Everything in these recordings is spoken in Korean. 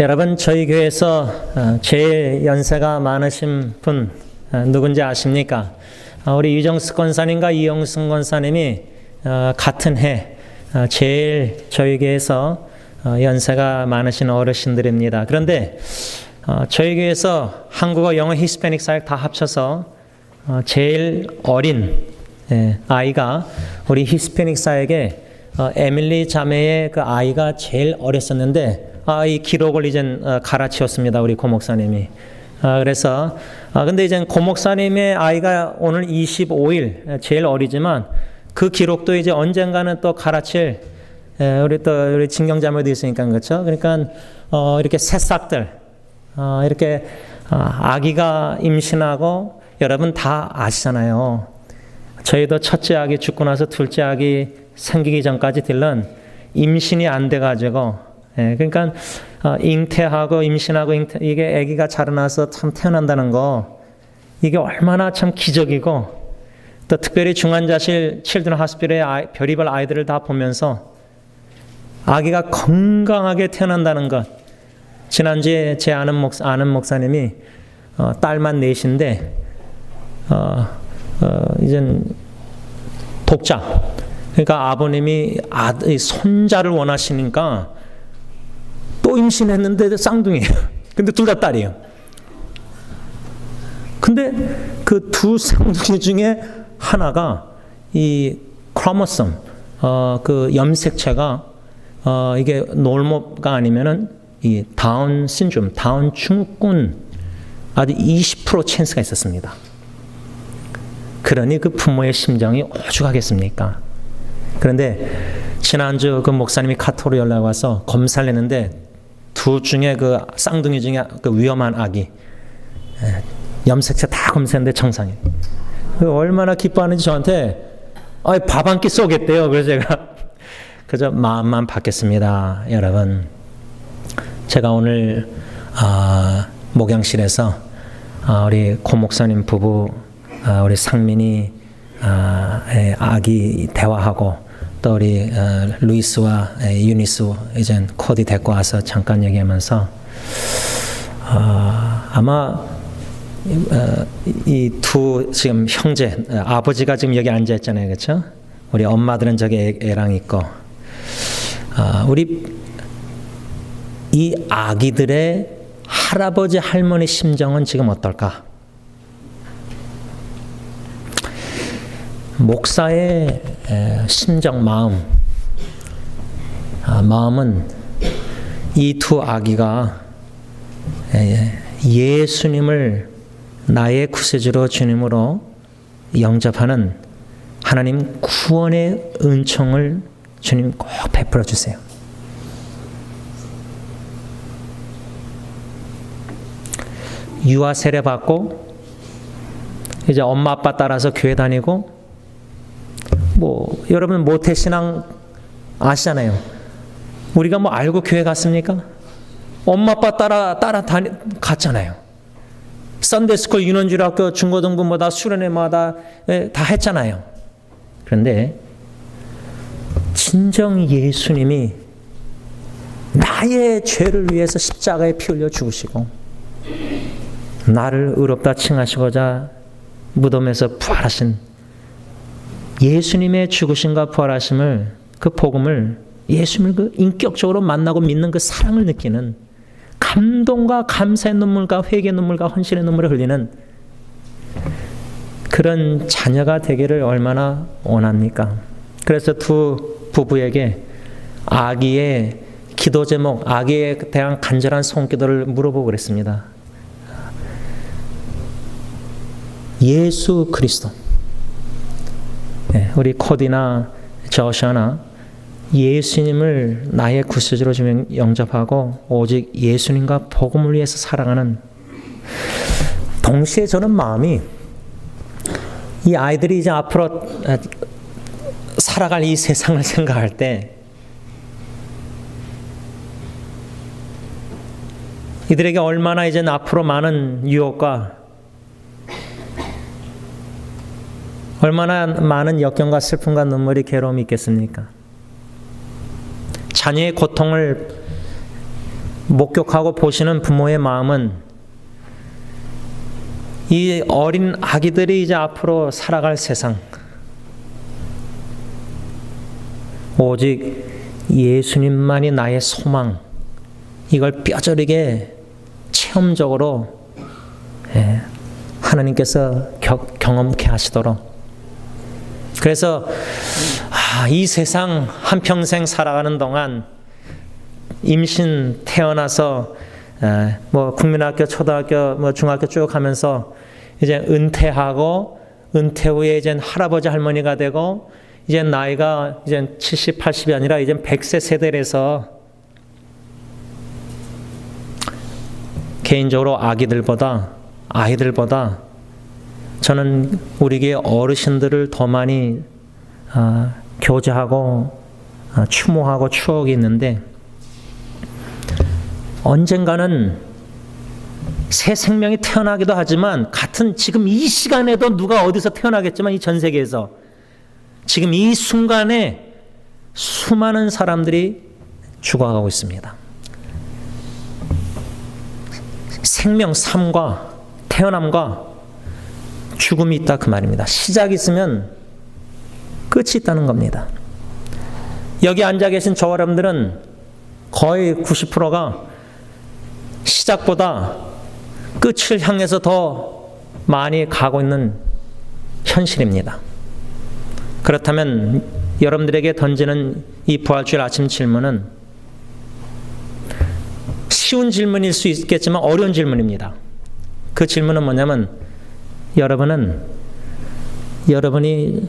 여러분, 저희 교회에서 제일 연세가 많으신 분 누군지 아십니까? 우리 유정수 권사님과 이영승 권사님이 같은 해 제일 저희 교회에서 연세가 많으신 어르신들입니다. 그런데 저희 교회에서 한국어, 영어, 히스패닉 사역 다 합쳐서 제일 어린 아이가 우리 히스패닉 사역에 에밀리 자매의 그 아이가 제일 어렸었는데 이 기록을 이젠 갈아치웠습니다. 우리 고 목사님이. 그래서 근데 이제 고 목사님의 아이가 오늘 25일 제일 어리지만 그 기록도 이제 언젠가는 또 갈아칠 우리 진경자매도 있으니까 그렇죠. 그러니까 이렇게 새싹들 이렇게 아기가 임신하고 여러분 다 아시잖아요. 저희도 첫째 아기 죽고 나서 둘째 아기 생기기 전까지 들은 임신이 안 돼가지고 그러니까 잉태하고 임신하고 이게 아기가 자라나서 참 태어난다는 거 이게 얼마나 참 기적이고 또 특별히 중환자실 칠드런 하스피tal의 별의별 아이들을 다 보면서 아기가 건강하게 태어난다는 것. 지난주에 제 아는 목사님이 딸만 넷인데 이젠 독자. 그러니까 아버님이 손자를 원하시니까 또 임신했는데 쌍둥이에요. 근데 둘 다 딸이에요. 근데 그 두 쌍둥이 중에 하나가 이 크로모솜, 그 염색체가 이게 노멀가 아니면은 이 다운 신드롬, 다운 증후군 아주 20% 찬스가 있었습니다. 그러니 그 부모의 심정이 오죽하겠습니까? 그런데 지난주 그 목사님이 카톡으로 연락 와서 검사를 했는데 둘 중에 그 쌍둥이 중에 그 위험한 아기 염색체 다 검사했는데 정상이에요. 얼마나 기뻐하는지 저한테 밥 한 끼 쏘겠대요. 그래서 제가 그저 마음만 받겠습니다. 여러분, 제가 오늘 목양실에서 우리 고 목사님 부부 우리 상민이 아기 대화하고 또 우리 루이스와 유니스 이제 코디 데리고 와서 잠깐 얘기하면서 아마 이 두 지금 형제 아버지가 지금 여기 앉아 있잖아요, 그렇죠? 우리 엄마들은 저기 애랑 있고 우리 이 아기들의 할아버지 할머니 심정은 지금 어떨까? 목사의 심정, 마음은 이 두 아기가 예수님을 나의 구세주로 주님으로 영접하는 하나님 구원의 은총을 주님 꼭 베풀어 주세요. 유아 세례 받고 이제 엄마 아빠 따라서 교회 다니고 여러분 모태신앙 아시잖아요. 우리가 알고 교회 갔습니까? 엄마 아빠 따라 갔잖아요. 썬데이스쿨, 유년주일학교, 중고등부마다 수련회마다 다 했잖아요. 그런데 진정 예수님이 나의 죄를 위해서 십자가에 피 흘려 죽으시고 나를 의롭다 칭하시고자 무덤에서 부활하신 예수님의 죽으심과 부활하심을 그 복음을 예수님을 그 인격적으로 만나고 믿는 그 사랑을 느끼는 감동과 감사의 눈물과 회개의 눈물과 헌신의 눈물을 흘리는 그런 자녀가 되기를 얼마나 원합니까? 그래서 두 부부에게 아기의 기도 제목, 아기에 대한 간절한 손기도를 물어보고 그랬습니다. 예수 그리스도. 우리 코디나 저샤나 예수님을 나의 구세주로 영접하고 오직 예수님과 복음을 위해서 살아가는 동시에 저는 마음이 이 아이들이 이제 앞으로 살아갈 이 세상을 생각할 때 이들에게 얼마나 이제 앞으로 많은 유혹과 얼마나 많은 역경과 슬픔과 눈물이 괴로움이 있겠습니까? 자녀의 고통을 목격하고 보시는 부모의 마음은 이 어린 아기들이 이제 앞으로 살아갈 세상, 오직 예수님만이 나의 소망, 이걸 뼈저리게 체험적으로 하나님께서 경험케 하시도록. 그래서 이 세상 한평생 살아가는 동안 임신 태어나서 뭐 국민학교, 초등학교, 뭐 중학교 쭉 하면서 이제 은퇴하고, 은퇴 후에 이제 할아버지 할머니가 되고, 이제 나이가 이제 70, 80이 아니라 이제 100세 세대라서 개인적으로 아이들보다 저는 우리 교회 어르신들을 더 많이 교제하고 추모하고 추억이 있는데, 언젠가는 새 생명이 태어나기도 하지만 같은 지금 이 시간에도 누가 어디서 태어나겠지만 이 전 세계에서 지금 이 순간에 수많은 사람들이 죽어가고 있습니다. 생명, 삶과 태어남과 죽음이 있다 그 말입니다. 시작이 있으면 끝이 있다는 겁니다. 여기 앉아 계신 저와 여러분들은 거의 90%가 시작보다 끝을 향해서 더 많이 가고 있는 현실입니다. 그렇다면 여러분들에게 던지는 이 부활주일 아침 질문은 쉬운 질문일 수 있겠지만 어려운 질문입니다. 그 질문은 뭐냐면, 여러분이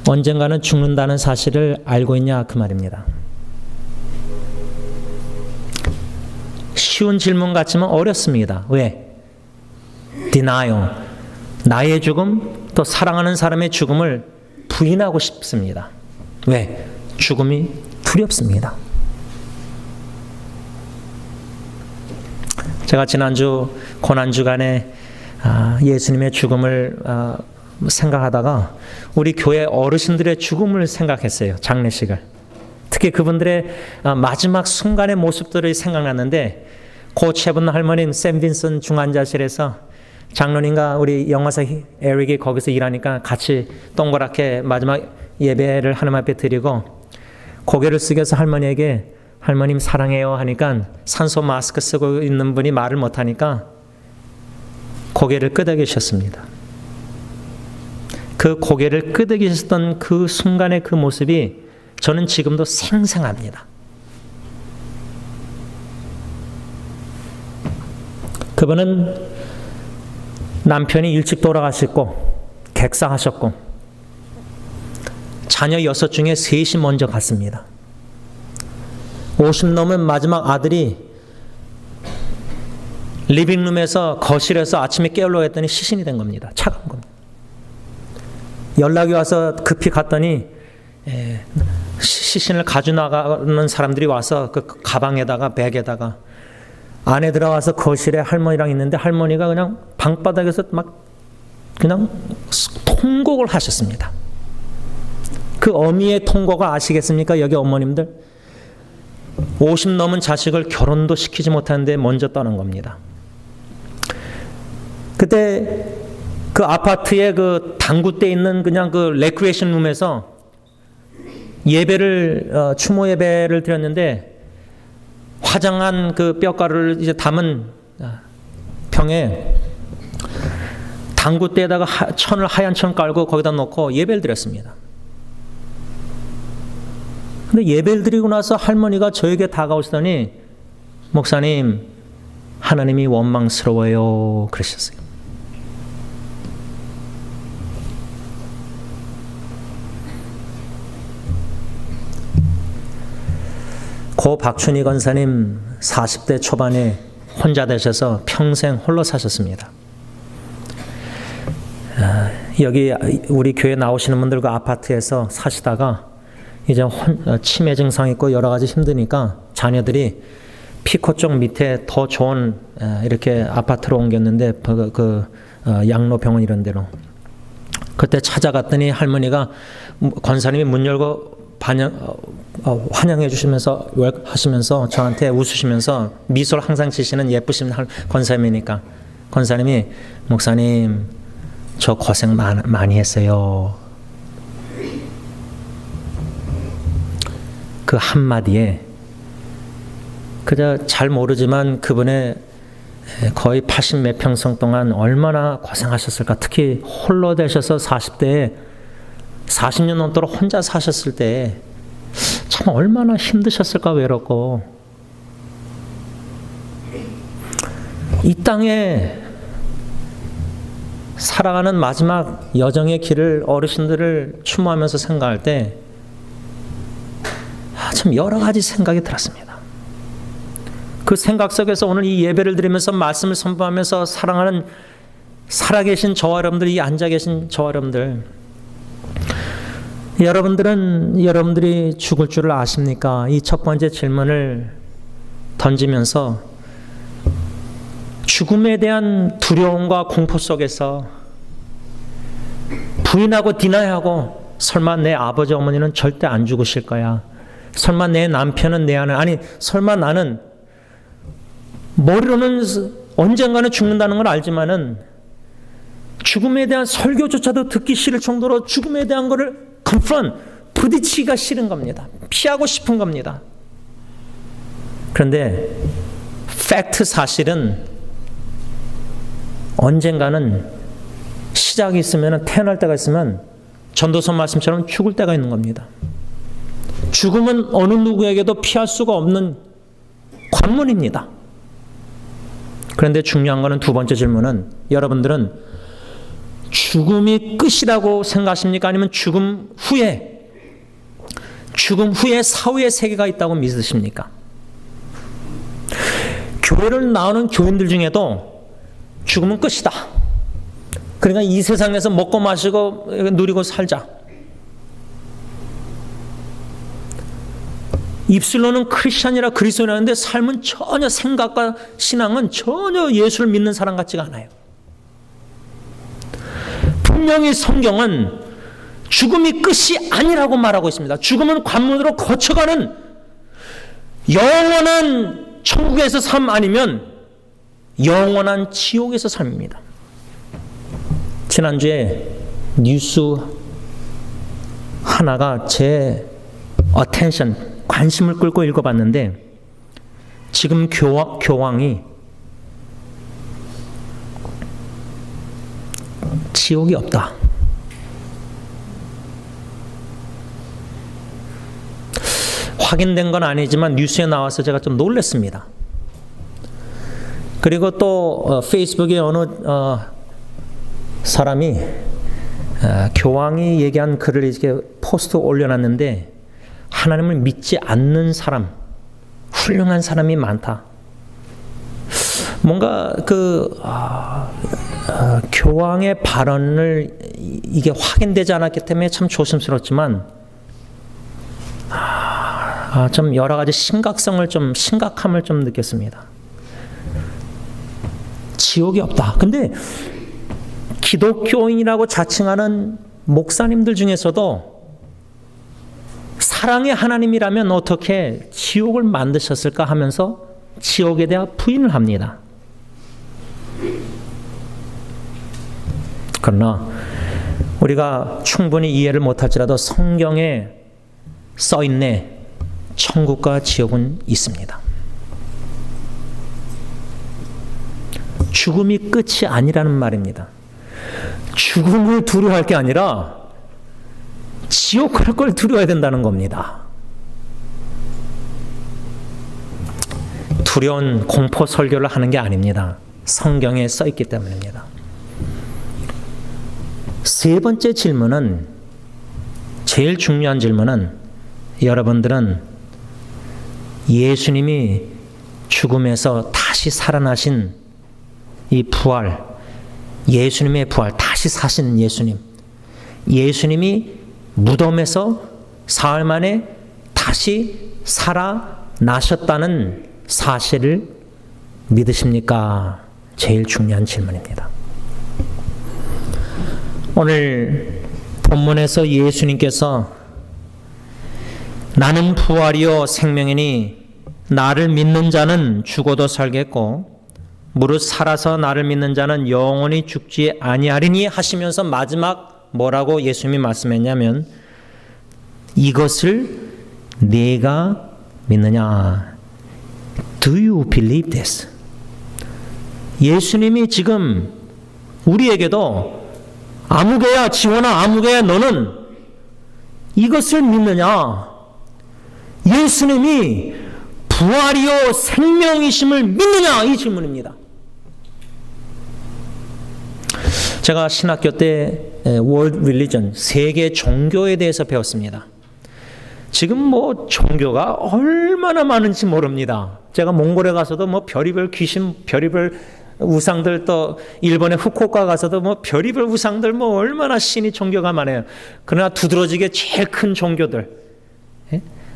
언젠가는 죽는다는 사실을 알고 있냐 그 말입니다. 쉬운 질문 같지만 어렵습니다. 왜? denial, 나의 죽음, 또 사랑하는 사람의 죽음을 부인하고 싶습니다. 왜? 죽음이 두렵습니다. 제가 지난주 고난주간에 예수님의 죽음을 생각하다가 우리 교회 어르신들의 죽음을 생각했어요. 장례식을. 특히 그분들의 마지막 순간의 모습들이 생각났는데, 고 최분 할머니 샘 빈슨 중환자실에서 장로님과 우리 영화사 에릭이 거기서 일하니까 같이 동그랗게 마지막 예배를 하나님 앞에 드리고, 고개를 숙여서 할머니에게 할머님 사랑해요 하니까 산소 마스크 쓰고 있는 분이 말을 못하니까 고개를 끄덕이셨습니다. 그 고개를 끄덕이셨던 그 순간의 그 모습이 저는 지금도 생생합니다. 그분은 남편이 일찍 돌아가셨고 객사하셨고 자녀 6 중에 3이 먼저 갔습니다. 50 넘은 마지막 아들이 리빙룸에서 거실에서 아침에 깨우려고 했더니 시신이 된 겁니다. 차가운 겁니다. 연락이 와서 급히 갔더니 시신을 가져나가는 사람들이 와서 그 가방에다가 백에다가 안에 들어와서 거실에 할머니랑 있는데 할머니가 그냥 방바닥에서 막 그냥 통곡을 하셨습니다. 그 어미의 통곡을 아시겠습니까? 여기 어머님들 50 넘은 자식을 결혼도 시키지 못하는데 먼저 떠난 겁니다. 그때 그 아파트에 그 당구대 있는 그냥 그 레크레이션 룸에서 예배를 추모 예배를 드렸는데 화장한 그 뼈가루를 이제 담은 병에 당구대에다가 하얀 천 깔고 거기다 놓고 예배를 드렸습니다. 근데 예배를 드리고 나서 할머니가 저에게 다가오시더니 목사님, 하나님이 원망스러워요 그러셨어요. 고 박춘희 권사님 40대 초반에 혼자 되셔서 평생 홀로 사셨습니다. 여기 우리 교회 나오시는 분들 그 아파트에서 사시다가 이제 치매 증상 있고 여러 가지 힘드니까 자녀들이 피코 쪽 밑에 더 좋은 이렇게 아파트로 옮겼는데 그 양로병원 이런 데로. 그때 찾아갔더니 할머니가 권사님이 문 열고 환영해 주시면서 하시면서 저한테 웃으시면서 미소를 항상 지시는 예쁘신 권사님이니까 권사님이 목사님 저 고생 많이 했어요. 그 한마디에 그저 잘 모르지만 그분의 거의 80몇 평생 동안 얼마나 고생하셨을까. 특히 홀로 되셔서 40대에 40년 넘도록 혼자 사셨을 때 참 얼마나 힘드셨을까. 외롭고 이 땅에 살아가는 마지막 여정의 길을 어르신들을 추모하면서 생각할 때 참 여러 가지 생각이 들었습니다. 그 생각 속에서 오늘 이 예배를 드리면서 말씀을 선포하면서 사랑하는 살아계신 저와 여러분들, 이 앉아 계신 저와 여러분들, 여러분들은 여러분들이 죽을 줄을 아십니까? 이 첫 번째 질문을 던지면서 죽음에 대한 두려움과 공포 속에서 부인하고 디나이하고 설마 내 아버지 어머니는 절대 안 죽으실 거야. 설마 내 남편은 내 아내, 아니 설마 나는 머리로는 언젠가는 죽는다는 걸 알지만은 죽음에 대한 설교조차도 듣기 싫을 정도로 죽음에 대한 거를 부딪히기가 싫은 겁니다. 피하고 싶은 겁니다. 그런데 팩트 사실은 언젠가는 시작이 있으면 태어날 때가 있으면 전도서 말씀처럼 죽을 때가 있는 겁니다. 죽음은 어느 누구에게도 피할 수가 없는 관문입니다. 그런데 중요한 것은 두 번째 질문은 여러분들은 죽음이 끝이라고 생각하십니까? 아니면 죽음 후에 사후의 세계가 있다고 믿으십니까? 교회를 나오는 교인들 중에도 죽음은 끝이다. 그러니까 이 세상에서 먹고 마시고 누리고 살자. 입술로는 크리스찬이라 그리스도인이라는데 삶은 전혀 생각과 신앙은 전혀 예수를 믿는 사람 같지가 않아요. 분명히 성경은 죽음이 끝이 아니라고 말하고 있습니다. 죽음은 관문으로 거쳐가는 영원한 천국에서 삶 아니면 영원한 지옥에서 삶입니다. 지난주에 뉴스 하나가 제 관심을 끌고 읽어봤는데 지금 교황이 지옥이 없다. 확인된 건 아니지만 뉴스에 나와서 제가 좀 놀랐습니다. 그리고 또 페이스북에 어느 사람이 교황이 얘기한 글을 이렇게 포스트 올려놨는데 하나님을 믿지 않는 사람, 훌륭한 사람이 많다. 뭔가 교황의 발언을 이게 확인되지 않았기 때문에 참 조심스럽지만 좀 여러 가지 심각함을 좀 느꼈습니다. 지옥이 없다. 근데 기독교인이라고 자칭하는 목사님들 중에서도 사랑의 하나님이라면 어떻게 지옥을 만드셨을까 하면서 지옥에 대한 부인을 합니다. 그러나 우리가 충분히 이해를 못할지라도 성경에 써있네. 천국과 지옥은 있습니다. 죽음이 끝이 아니라는 말입니다. 죽음을 두려워할 게 아니라 지옥 갈 걸 두려워야 된다는 겁니다. 두려운 공포 설교를 하는 게 아닙니다. 성경에 써 있기 때문입니다. 세 번째 질문은, 제일 중요한 질문은, 여러분들은 예수님이 죽음에서 다시 살아나신 이 부활, 예수님의 부활, 다시 사신 예수님이 무덤에서 사흘 만에 다시 살아나셨다는 사실을 믿으십니까? 제일 중요한 질문입니다. 오늘 본문에서 예수님께서 나는 부활이요 생명이니 나를 믿는 자는 죽어도 살겠고 무릇 살아서 나를 믿는 자는 영원히 죽지 아니하리니 하시면서 마지막 뭐라고 예수님이 말씀했냐면 이것을 네가 믿느냐? Do you believe this? 예수님이 지금 우리에게도 아무개야 지원아 아무개야 너는 이것을 믿느냐? 예수님이 부활이요 생명이심을 믿느냐? 이 질문입니다. 제가 신학교 때 World Religion, 세계 종교에 대해서 배웠습니다. 지금 뭐 종교가 얼마나 많은지 모릅니다. 제가 몽골에 가서도 뭐 별의별 귀신, 별의별 우상들, 또 일본의 후쿠오카 가서도 뭐 별의별 우상들 뭐 얼마나 신이 종교가 많아요. 그러나 두드러지게 제일 큰 종교들,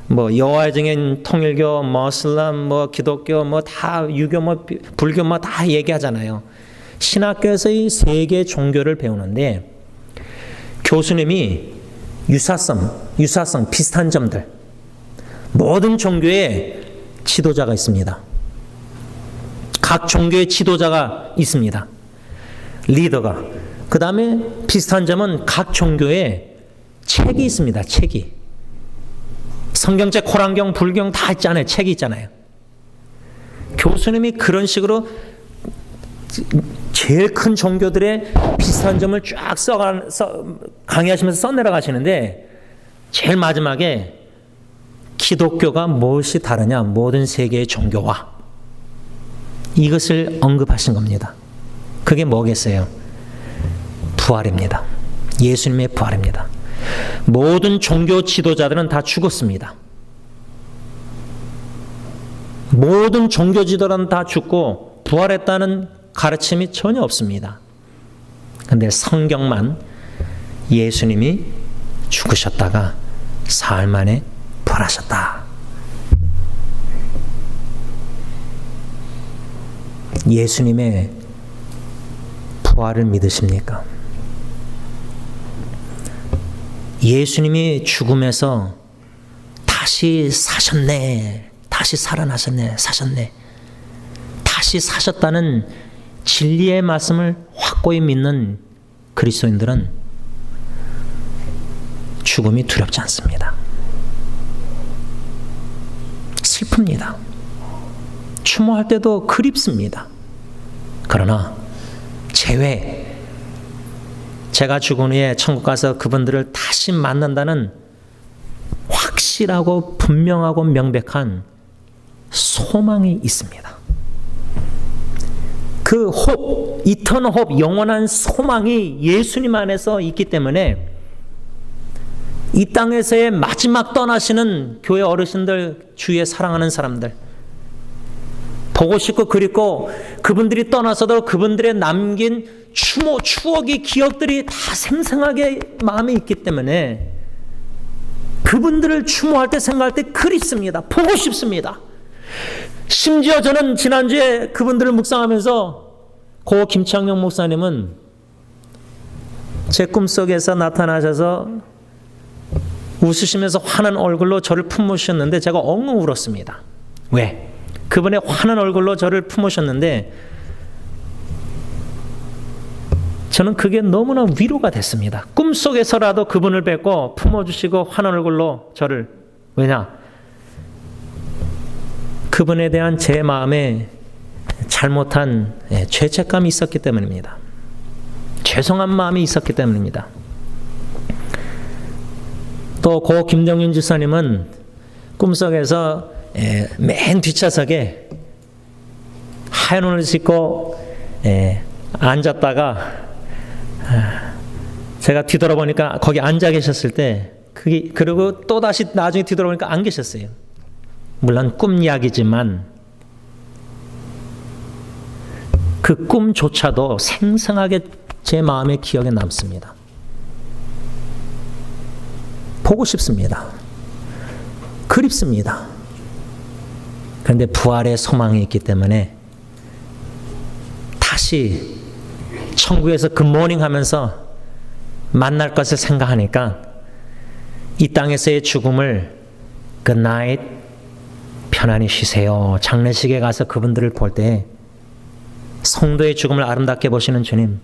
뭐 여호와의 증인, 통일교, 머슬람, 뭐 기독교, 뭐 다 유교, 뭐 불교, 뭐 다 얘기하잖아요. 신학교에서 이 세계 종교를 배우는데 교수님이 유사성 비슷한 점들, 모든 종교에 지도자가 있습니다. 각 종교의 지도자가 있습니다. 리더가. 그 다음에 비슷한 점은 각 종교에 책이 있습니다. 책이. 성경책, 코란경, 불경 다 있잖아요. 책이 있잖아요. 교수님이 그런 식으로 제일 큰 종교들의 비슷한 점을 쫙 강의하시면서 써내려가시는데 제일 마지막에 기독교가 무엇이 다르냐? 모든 세계의 종교와 이것을 언급하신 겁니다. 그게 뭐겠어요? 부활입니다. 예수님의 부활입니다. 모든 종교 지도자들은 다 죽었습니다. 모든 종교 지도자들은 다 죽고 부활했다는 가르침이 전혀 없습니다. 그런데 성경만 예수님이 죽으셨다가 사흘 만에 부활하셨다. 예수님의 부활을 믿으십니까? 예수님이 죽음에서 다시 사셨네, 다시 살아나셨네, 다시 사셨다는 진리의 말씀을 확고히 믿는 그리스도인들은 죽음이 두렵지 않습니다. 슬픕니다. 추모할 때도 그립습니다. 그러나 제가 죽은 후에 천국 가서 그분들을 다시 만난다는 확실하고 분명하고 명백한 소망이 있습니다. 그 홉, 이터널 홉, 영원한 소망이 예수님 안에서 있기 때문에 이 땅에서의 마지막 떠나시는 교회 어르신들, 주위에 사랑하는 사람들, 보고 싶고 그립고 그분들이 떠나서도 그분들의 남긴 추억이, 기억들이 다 생생하게 마음에 있기 때문에 그분들을 추모할 때, 생각할 때 그립습니다. 보고 싶습니다. 심지어 저는 지난주에 그분들을 묵상하면서 고 김창룡 목사님은 제 꿈속에서 나타나셔서 웃으시면서 환한 얼굴로 저를 품으셨는데 제가 엉엉 울었습니다. 왜? 그분의 환한 얼굴로 저를 품으셨는데 저는 그게 너무나 위로가 됐습니다. 꿈속에서라도 그분을 뵙고 품어주시고 환한 얼굴로 저를, 왜냐? 그분에 대한 제 마음에 잘못한 죄책감이 있었기 때문입니다. 죄송한 마음이 있었기 때문입니다. 또 고 김정윤 집사님은 꿈속에서 맨 뒷좌석에 하얀 옷을 입고 앉았다가 제가 뒤돌아보니까 거기 앉아 계셨을 때 그리고 또 다시 나중에 뒤돌아보니까 안 계셨어요. 물론 꿈 이야기지만 그 꿈조차도 생생하게 제 마음의 기억에 남습니다. 보고 싶습니다. 그립습니다. 그런데 부활의 소망이 있기 때문에 다시 천국에서 굿모닝 하면서 만날 것을 생각하니까 이 땅에서의 죽음을 Good night. 편안히 쉬세요. 장례식에 가서 그분들을 볼 때 성도의 죽음을 아름답게 보시는 주님,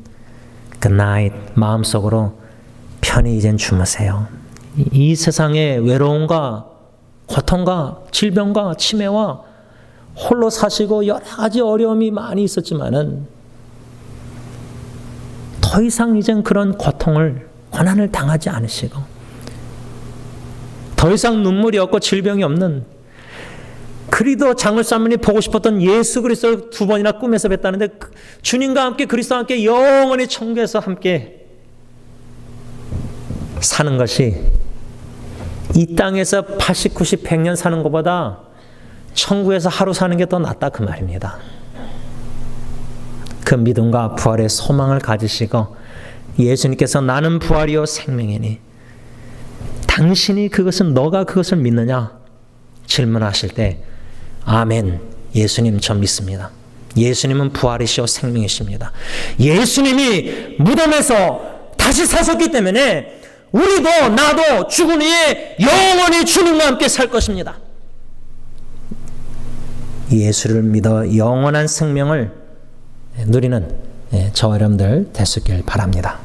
Good night. 마음속으로 편히 이젠 주무세요. 이 세상의 외로움과 고통과 질병과 치매와 홀로 사시고 여러 가지 어려움이 많이 있었지만은 더 이상 이젠 그런 고통을, 고난을 당하지 않으시고 더 이상 눈물이 없고 질병이 없는, 그리도 장을사님이 보고 싶었던 예수 그리스도를 2번이나 꿈에서 뵀다는데 주님과 함께, 그리스도와 함께 영원히 천국에서 함께 사는 것이 이 땅에서 80, 90, 100년 사는 것보다 천국에서 하루 사는 게 더 낫다 그 말입니다. 그 믿음과 부활의 소망을 가지시고 예수님께서 나는 부활이요 생명이니 당신이 그것은, 너가 그것을 믿느냐 질문하실 때 아멘, 예수님 저 믿습니다. 예수님은 부활이시오 생명이십니다. 예수님이 무덤에서 다시 사셨기 때문에 우리도 나도 죽은 후에 영원히 주님과 함께 살 것입니다. 예수를 믿어 영원한 생명을 누리는 저와 여러분들 되시길 바랍니다.